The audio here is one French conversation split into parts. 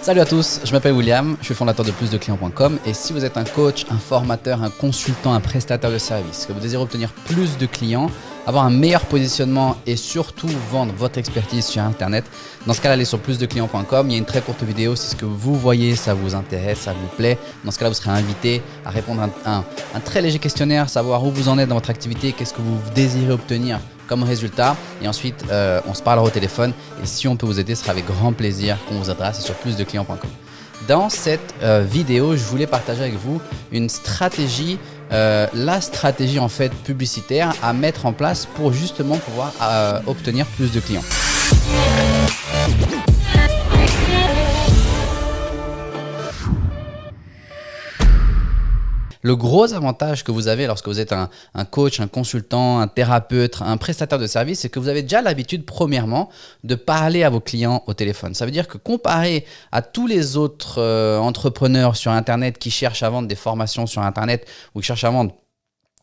Salut à tous, je m'appelle William, je suis fondateur de plusdeclients.com et si vous êtes un coach, un formateur, un consultant, un prestataire de service, que vous désirez obtenir plus de clients, avoir un meilleur positionnement et surtout vendre votre expertise sur Internet, dans ce cas-là, allez sur plusdeclients.com, il y a une très courte vidéo, si ce que vous voyez, ça vous intéresse, ça vous plaît. Dans ce cas-là, vous serez invité à répondre à un très léger questionnaire, savoir où vous en êtes dans votre activité, qu'est-ce que vous désirez obtenir comme résultat et ensuite on se parlera au téléphone et si on peut vous aider, ce sera avec grand plaisir qu'on vous aidera, c'est sur plusdeclients.com. Dans cette vidéo, je voulais partager avec vous une stratégie, la stratégie en fait publicitaire à mettre en place pour justement pouvoir obtenir plus de clients. Le gros avantage que vous avez lorsque vous êtes un coach, un consultant, un thérapeute, un prestataire de service, c'est que vous avez déjà l'habitude, premièrement, de parler à vos clients au téléphone. Ça veut dire que comparé à tous les autres entrepreneurs sur Internet qui cherchent à vendre des formations sur Internet ou qui cherchent à vendre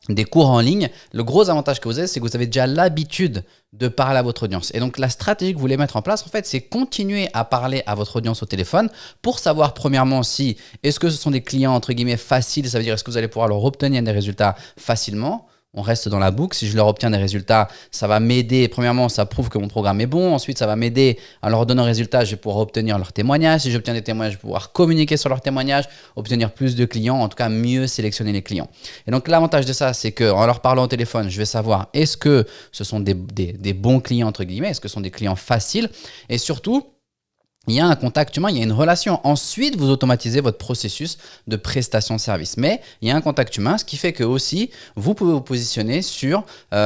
des cours en ligne, le gros avantage que vous avez, c'est que vous avez déjà l'habitude de parler à votre audience. Et donc, la stratégie que vous voulez mettre en place, en fait, c'est continuer à parler à votre audience au téléphone pour savoir, premièrement, si est-ce que ce sont des clients, entre guillemets, faciles, ça veut dire est-ce que vous allez pouvoir leur obtenir des résultats facilement. On reste dans la boucle. Si je leur obtiens des résultats, ça va m'aider. Premièrement, ça prouve que mon programme est bon. Ensuite, ça va m'aider à leur donner un résultat. Je vais pouvoir obtenir leurs témoignages. Si j'obtiens des témoignages, je vais pouvoir communiquer sur leurs témoignages, obtenir plus de clients, en tout cas mieux sélectionner les clients. Et donc, l'avantage de ça, c'est qu'en leur parlant au téléphone, je vais savoir est-ce que ce sont des bons clients, entre guillemets, est-ce que ce sont des clients faciles et surtout, il y a un contact humain, il y a une relation. Ensuite, vous automatisez votre processus de prestation de service. Mais il y a un contact humain, ce qui fait que aussi, vous pouvez vous positionner sur, on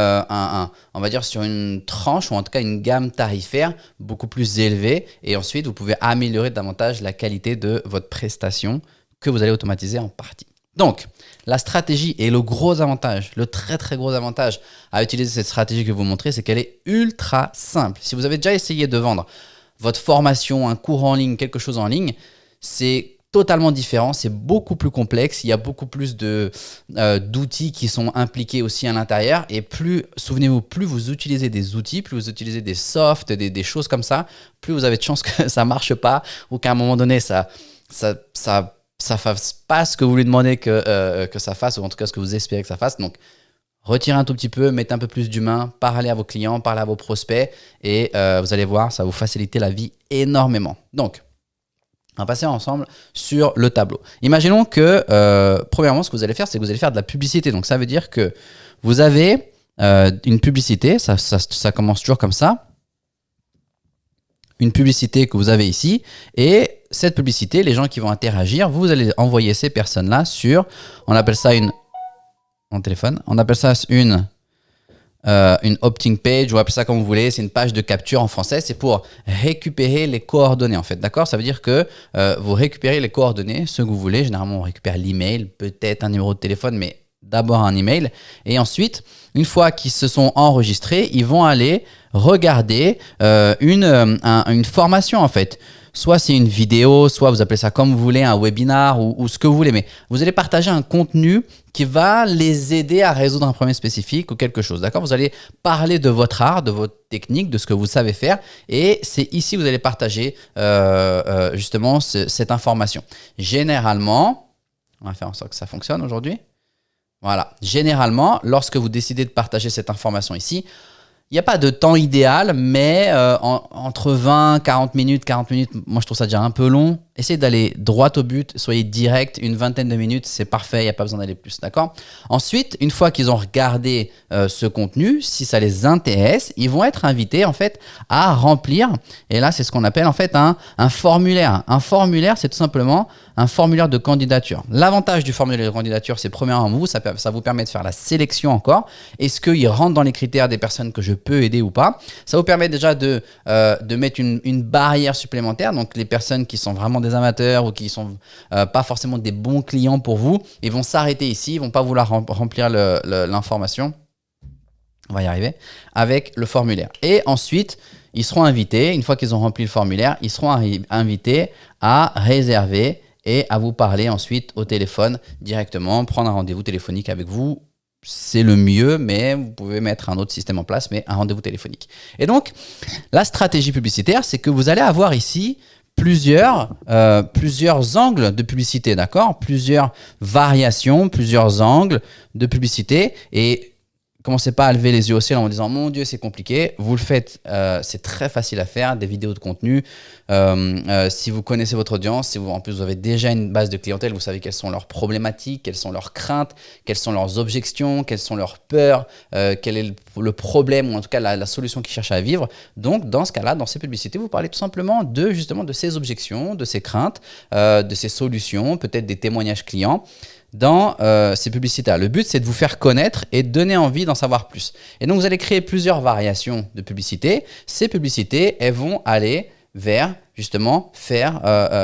va dire sur une tranche ou en tout cas une gamme tarifaire beaucoup plus élevée. Et ensuite, vous pouvez améliorer davantage la qualité de votre prestation que vous allez automatiser en partie. Donc, la stratégie et le gros avantage, le très très gros avantage à utiliser cette stratégie que je vais vous montrer, c'est qu'elle est ultra simple. Si vous avez déjà essayé de vendre votre formation, un cours en ligne, quelque chose en ligne, c'est totalement différent, c'est beaucoup plus complexe, il y a beaucoup plus d'outils qui sont impliqués aussi à l'intérieur et souvenez-vous, plus vous utilisez des outils, plus vous utilisez des softs, des choses comme ça, plus vous avez de chances que ça ne marche pas ou qu'à un moment donné, ça fasse pas ce que vous lui demandez que ça fasse ou en tout cas ce que vous espérez que ça fasse. Donc, retirez un tout petit peu, mettez un peu plus d'humain, parlez à vos clients, parlez à vos prospects et vous allez voir, ça va vous faciliter la vie énormément. Donc, on va passer ensemble sur le tableau. Imaginons que, premièrement, ce que vous allez faire, c'est que vous allez faire de la publicité. Donc, ça veut dire que vous avez une publicité, ça commence toujours comme ça. Une publicité que vous avez ici et cette publicité, les gens qui vont interagir, vous allez envoyer ces personnes-là sur, on appelle ça en téléphone. On appelle ça une opting page, ou appelez ça comme vous voulez. C'est une page de capture en français. C'est pour récupérer les coordonnées en fait. D'accord? Ça veut dire que vous récupérez les coordonnées, ce que vous voulez. Généralement, on récupère l'email, peut-être un numéro de téléphone, mais d'abord un email. Et ensuite, une fois qu'ils se sont enregistrés, ils vont aller regarder une formation en fait. Soit c'est une vidéo, soit vous appelez ça comme vous voulez, un webinar ou ce que vous voulez. Mais vous allez partager un contenu qui va les aider à résoudre un problème spécifique ou quelque chose. D'accord? Vous allez parler de votre art, de votre technique, de ce que vous savez faire. Et c'est ici que vous allez partager justement cette information. Généralement, on va faire en sorte que ça fonctionne aujourd'hui. Voilà. Généralement, lorsque vous décidez de partager cette information ici, il n'y a pas de temps idéal, mais entre 20, 40 minutes, moi je trouve ça déjà un peu long. Essayez d'aller droit au but, soyez direct, une vingtaine de minutes, c'est parfait, il n'y a pas besoin d'aller plus, d'accord? Ensuite, une fois qu'ils ont regardé ce contenu, si ça les intéresse, ils vont être invités en fait à remplir, et là c'est ce qu'on appelle en fait un formulaire. Un formulaire, c'est tout simplement un formulaire de candidature. L'avantage du formulaire de candidature, c'est premièrement, ça vous permet de faire la sélection encore. Est-ce qu'il rentre dans les critères des personnes que je peux aider ou pas? Ça vous permet déjà de mettre une barrière supplémentaire, donc les personnes qui sont vraiment des amateurs ou qui sont pas forcément des bons clients pour vous, ils vont s'arrêter ici, ils vont pas vouloir remplir l'information. On va y arriver avec le formulaire. Et ensuite, ils seront invités, une fois qu'ils ont rempli le formulaire, ils seront invités à réserver et à vous parler ensuite au téléphone directement, prendre un rendez-vous téléphonique avec vous. C'est le mieux, mais vous pouvez mettre un autre système en place, mais un rendez-vous téléphonique. Et donc, la stratégie publicitaire, c'est que vous allez avoir ici plusieurs angles de publicité, d'accord? Plusieurs variations, plusieurs angles de publicité. Et commencez pas à lever les yeux au ciel en disant « Mon Dieu, c'est compliqué ». Vous le faites, c'est très facile à faire, des vidéos de contenu. Si vous connaissez votre audience, si en plus vous avez déjà une base de clientèle, vous savez quelles sont leurs problématiques, quelles sont leurs craintes, quelles sont leurs objections, quelles sont leurs peurs, quel est le problème ou en tout cas la solution qu'ils cherchent à vivre. Donc, dans ce cas-là, dans ces publicités, vous parlez tout simplement justement de ces objections, de ces craintes, de ces solutions, peut-être des témoignages clients dans ces publicités-là. Le but, c'est de vous faire connaître et de donner envie d'en savoir plus. Et donc, vous allez créer plusieurs variations de publicités. Ces publicités, elles vont aller vers, justement,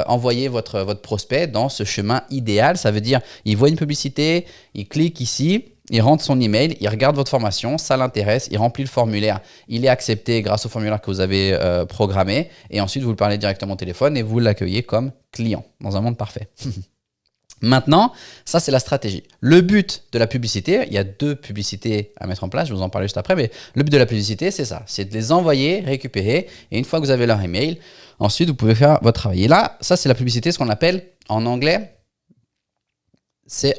envoyer votre prospect dans ce chemin idéal. Ça veut dire, il voit une publicité, il clique ici, il rentre son email, il regarde votre formation, ça l'intéresse, il remplit le formulaire, il est accepté grâce au formulaire que vous avez programmé. Et ensuite, vous le parlez directement au téléphone et vous l'accueillez comme client dans un monde parfait. Maintenant, ça c'est la stratégie. Le but de la publicité, il y a 2 publicités à mettre en place, je vais vous en parler juste après, mais le but de la publicité, c'est ça, c'est de les envoyer, récupérer, et une fois que vous avez leur email, ensuite vous pouvez faire votre travail. Et là, ça c'est la publicité, ce qu'on appelle en anglais,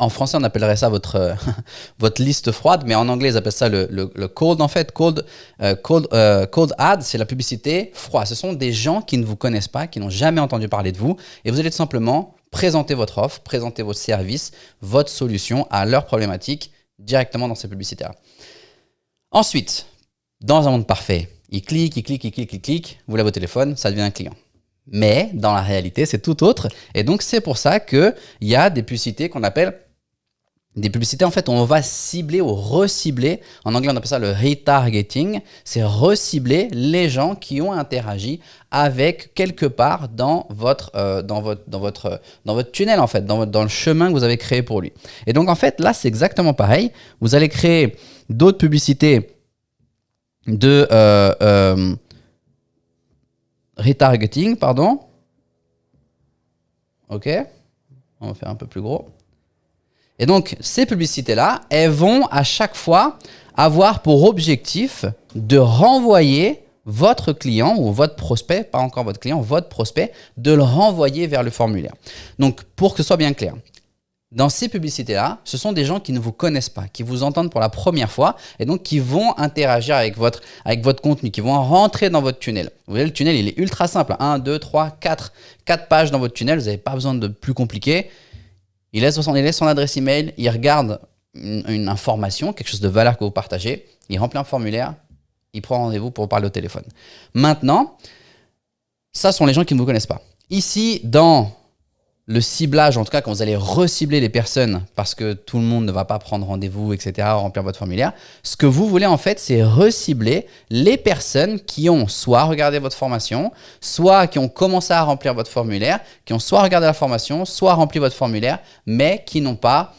en français on appellerait ça votre liste froide, mais en anglais ils appellent ça le cold en fait. Cold ad, c'est la publicité froide. Ce sont des gens qui ne vous connaissent pas, qui n'ont jamais entendu parler de vous, et vous allez tout simplement présenter votre offre, présenter votre service, votre solution à leurs problématiques directement dans ces publicités-là. Ensuite, dans un monde parfait, il clique, vous l'avez au téléphone, ça devient un client. Mais dans la réalité, c'est tout autre. Et donc, c'est pour ça qu'il y a des publicités qu'on appelle des publicités, en fait, on va cibler ou recibler. En anglais, on appelle ça le retargeting. C'est recibler les gens qui ont interagi avec quelque part dans votre tunnel, en fait, dans le chemin que vous avez créé pour lui. Et donc, en fait, là, c'est exactement pareil. Vous allez créer d'autres publicités de retargeting, pardon. OK. On va faire un peu plus gros. Et donc, ces publicités-là, elles vont à chaque fois avoir pour objectif de renvoyer votre client ou votre prospect, pas encore votre client, votre prospect, de le renvoyer vers le formulaire. Donc, pour que ce soit bien clair, dans ces publicités-là, ce sont des gens qui ne vous connaissent pas, qui vous entendent pour la première fois et donc qui vont interagir avec votre contenu, qui vont rentrer dans votre tunnel. Vous voyez, le tunnel, il est ultra simple. 1, 2, 3, 4 pages dans votre tunnel. Vous n'avez pas besoin de plus compliqué. Il laisse son adresse email, il regarde une information, quelque chose de valeur que vous partagez, il remplit un formulaire, il prend rendez-vous pour parler au téléphone. Maintenant, ça sont les gens qui ne vous connaissent pas. Ici, dans le ciblage, en tout cas quand vous allez recibler les personnes parce que tout le monde ne va pas prendre rendez-vous, etc., remplir votre formulaire, ce que vous voulez en fait, c'est recibler les personnes qui ont soit regardé votre formation, soit qui ont commencé à remplir votre formulaire, qui ont soit regardé la formation, soit rempli votre formulaire, mais qui n'ont pas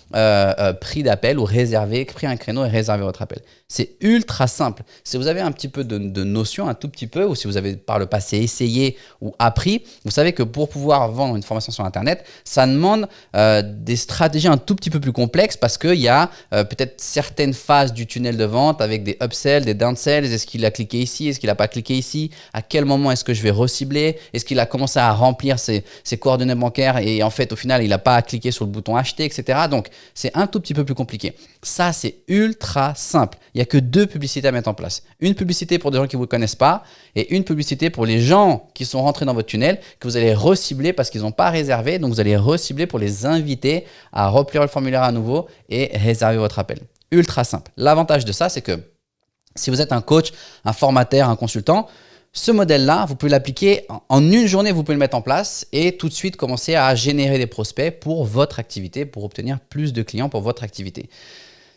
pris d'appel ou pris un créneau et réservé votre appel. C'est ultra simple. Si vous avez un petit peu de notion, un tout petit peu, ou si vous avez par le passé essayé ou appris, vous savez que pour pouvoir vendre une formation sur Internet, ça demande des stratégies un tout petit peu plus complexes parce qu'il y a peut-être certaines phases du tunnel de vente avec des upsells, des downsells. Est-ce qu'il a cliqué ici? Est-ce qu'il n'a pas cliqué ici? À quel moment est-ce que je vais recibler? Est-ce qu'il a commencé à remplir ses coordonnées bancaires et en fait, au final, il n'a pas cliqué sur le bouton acheter, etc. Donc, c'est un tout petit peu plus compliqué. Ça, c'est ultra simple. Il n'y a que 2 publicités à mettre en place. Une publicité pour des gens qui ne vous connaissent pas et une publicité pour les gens qui sont rentrés dans votre tunnel que vous allez recibler parce qu'ils n'ont pas réservé. Donc, vous allez recibler pour les inviter à remplir le formulaire à nouveau et réserver votre appel. Ultra simple. L'avantage de ça, c'est que si vous êtes un coach, un formateur, un consultant, ce modèle-là, vous pouvez l'appliquer en une journée, vous pouvez le mettre en place et tout de suite commencer à générer des prospects pour votre activité, pour obtenir plus de clients pour votre activité.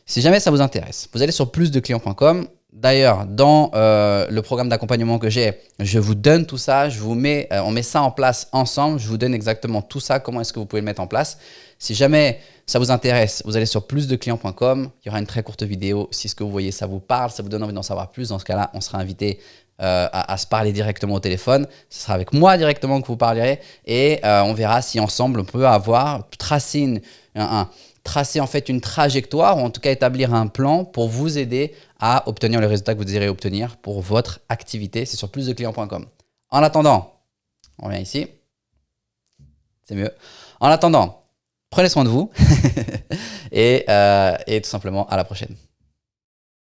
Si jamais ça vous intéresse, vous allez sur plusdeclients.com. D'ailleurs, dans le programme d'accompagnement que j'ai, je vous donne tout ça, on met ça en place ensemble, je vous donne exactement tout ça, comment est-ce que vous pouvez le mettre en place. Si jamais ça vous intéresse, vous allez sur plusdeclients.com, il y aura une très courte vidéo. Si ce que vous voyez, ça vous parle, ça vous donne envie d'en savoir plus, dans ce cas-là, on sera invité à se parler directement au téléphone. Ce sera avec moi directement que vous parlerez et on verra si ensemble on peut tracer en fait une trajectoire ou en tout cas établir un plan pour vous aider à obtenir le résultat que vous désirez obtenir pour votre activité. C'est sur plusdeclients.com. En attendant, on revient ici. c'était mieux. En attendant, prenez soin de vous et tout simplement à la prochaine.